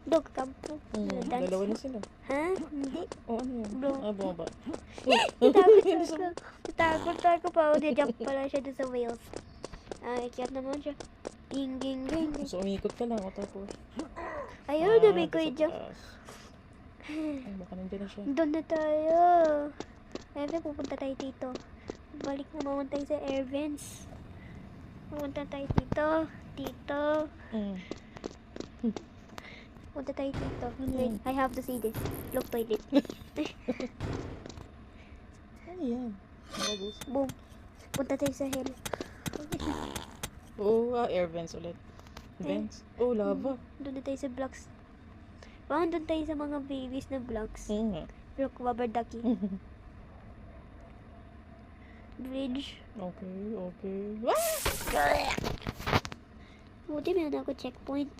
Dog kampo. Dance. Dalawa na sila. Ha? Hindi. O ano yun? Bro. Bumaba. Natakot ako pa. Jump pala siya doon sa wheels. Ikiat naman siya. Ging, ging, ging. So, umikot ka lang o tapos. Ayun, dami ko sa i-jump. taas. Ay, baka nandiyan na siya. Doon na tayo. Ayun, pupunta tayo dito. Balik naman tayo sa air vents. Pupunta tayo dito. Dito. Punta tayo dito. Wait, I have to see this. Look, toilet. Ano yan? Bagus. Boom. Punta tayo sa hell. Oo, air vents ulit. Vents? Oh, lava. Doon na tayo sa blocks. Parang doon tayo sa mga babies na blocks. Look, rubber ducky. Bridge. Okay. Buti meron ako checkpoint.